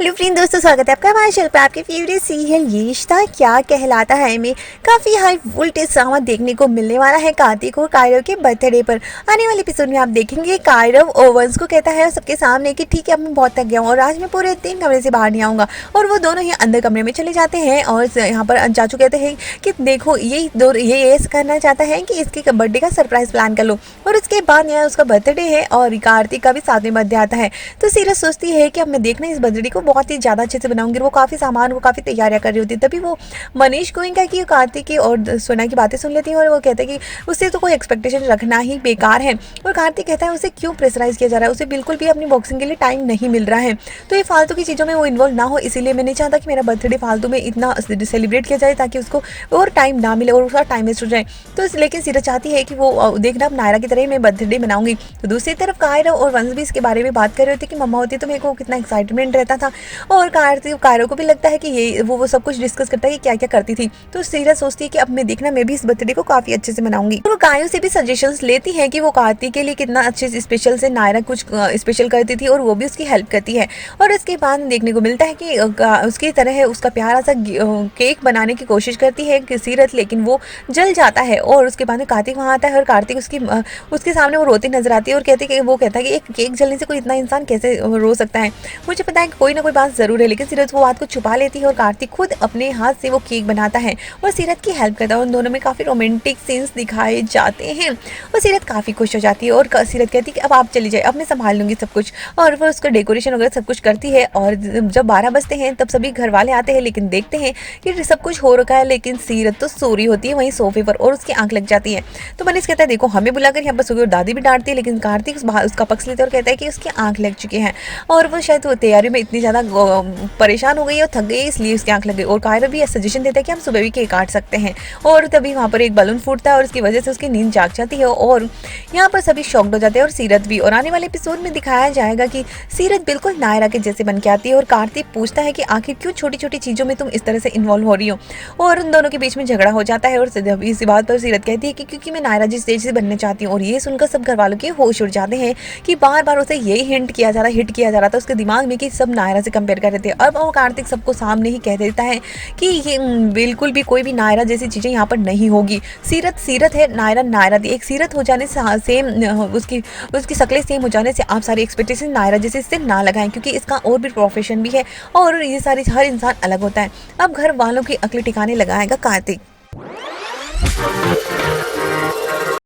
Hello friend दोस्तों, स्वागत है आपका हमारे चैनल पे। आपके फेवरेट सीरियल ये रिश्ता क्या कहलाता है में काफ़ी हाई वोल्टेज ड्रामा देखने को मिलने वाला है कार्तिक और कायरव के बर्थडे पर। आने वाले एपिसोड में आप देखेंगे कायरव ओवंस को कहता है सबके सामने कि ठीक है, अब मैं बहुत थक गया हूँ और आज मैं पूरे 3 कमरे से बाहर नहीं आऊँगा। और वो दोनों ही अंदर कमरे में चले जाते हैं और यहाँ पर चाचू कहते हैं कि देखो ये करना चाहता है कि इसके बर्थडे का सरप्राइज प्लान कर लो। और उसके बाद यहाँ उसका बर्थडे है और कार्तिक का भी साथ में बर्थडे आता है। तो सीरत सोचती है कि अब मैं देखना इस बर्थडे को बहुत ही ज़्यादा अच्छे से बनाऊंगी। वो काफ़ी सामान, वो काफ़ी तैयारियां कर रही होती है। तभी वो मनीष गोइंका की, कार्तिक की और सोना की बातें सुन लेती है और वो कहते हैं कि उससे तो कोई एक्सपेक्टेशन रखना ही बेकार है। और कार्तिक कहता है उसे क्यों प्रेशराइज किया जा रहा है, उसे बिल्कुल भी अपनी बॉक्सिंग के लिए टाइम नहीं मिल रहा है। तो ये फालतू की चीज़ों में वो इन्वॉल्व ना हो, इसीलिए मैं नहीं चाहता कि मेरा बर्थडे फालतू में इतना सेलिब्रेट किया जाए ताकि उसको और टाइम ना मिले और उसका टाइम वेस्ट हो जाए। तो लेकिन सीरत चाहती है कि वो देखना अब नायरा की तरह ही मैं बर्थडे मनाऊंगी। तो दूसरी तरफ कायरव और वंश भी इसके बारे में बात कर रहे होते कि मम्मा होती तो मेरे को कितना एक्साइटमेंट रहता था। और कायरव को भी लगता है कि ये वो सब कुछ डिस्कस करता है कि क्या क्या करती थी। तो सीरत सोचती है कि अब मैं देखना मैं भी इस बर्थडे को काफी अच्छे से मनाऊंगी। और वो कायरव से भी सजेशंस लेती है कि वो कार्तिक के लिए कितना अच्छे से स्पेशल से नायरा कुछ स्पेशल करती थी और वो भी उसकी हेल्प करती है। और इसके बाद देखने को मिलता है कि उसकी तरह उसका प्यारा सा केक बनाने की कोशिश करती है सीरत, लेकिन वो जल जाता है। और उसके बाद कार्तिक वहाँ आता है और कार्तिक उसके सामने वो रोती नजर आती है और वो कहता है कि एक केक जलने से कोई इतना इंसान कैसे रो सकता है। मुझे पता है कि कोई ना कोई बात जरूर है, लेकिन सीरत वो बात को छुपा लेती है और कार्तिक खुद अपने हाथ से वो केक बनाता है और सीरत की हेल्प करता है। उन दोनों में काफी रोमांटिक सीन्स दिखाए जाते हैं और सीरत काफी खुश हो जाती है और सीरत कहती है कि अब आप चली जाए, अब मैं संभाल लूंगी सब कुछ। और वो उसका डेकोरेशन वगैरह सब कुछ करती है। और जब 12 बजते हैं तब सभी घर वाले आते हैं, लेकिन देखते हैं कि सब कुछ हो रखा है, लेकिन सीरत तो सो रही होती है वहीं सोफे पर और उसकी आंख लग जाती है। तो मनीष कहता है देखो हमें बुलाकर यहाँ पर सो गई, और दादी भी डांटती है, लेकिन कार्तिक उसका पक्ष लेते और कहता है कि उसकी आंख लग चुकी है और वो शायद वो तैयारी में इतनी ज़्यादा परेशान हो गई और थक गई, इसलिए उसकी आंख लग गई। और कायरव भी सजेशन देता है कि हम सुबह भी केक काट सकते हैं। और तभी वहाँ पर एक बलून फूटता है और उसकी वजह से उसकी नींद जाग जाती है और यहाँ पर सभी शॉक्ड हो जाते हैं और सीरत भी। और आने वाले एपिसोड में दिखाया जाएगा कि सीरत बिल्कुल नायरा के जैसे बन के आती है और कार्तिक पूछता है कि आखिर क्यों छोटी छोटी चीज़ों में तुम इस तरह से इन्वॉल्व हो रही हो। और उन दोनों के बीच में झगड़ा हो जाता है और इसी बात पर सीरत कहती है कि क्योंकि मैं नायरा जिस जैसे बनने चाहती हूँ। और ये सुनकर सब घर वालों के होश उड़ जाते हैं कि बार बार उसे यही हिट किया जा रहा था उसके दिमाग में कि सब नायरा से कंपेयर कर रहे थे। अब वो कार्तिक सबको सामने ही कह देता है कि ये बिल्कुल भी कोई भी नायरा जैसी चीज़ें यहाँ पर नहीं होगी। सीरत है, नायरा नायरा थी। एक सीरत हो जाने से सेम उसकी शक्लें सेम हो जाने से आप सारी एक्सपेक्टेशन नायरा जैसे इससे ना लगाएं, क्योंकि इसका और भी प्रोफेशन भी है और ये सारी हर इंसान अलग होता है। अब घर वालों की अक्ल ठिकाने लगाएगा कार्तिक।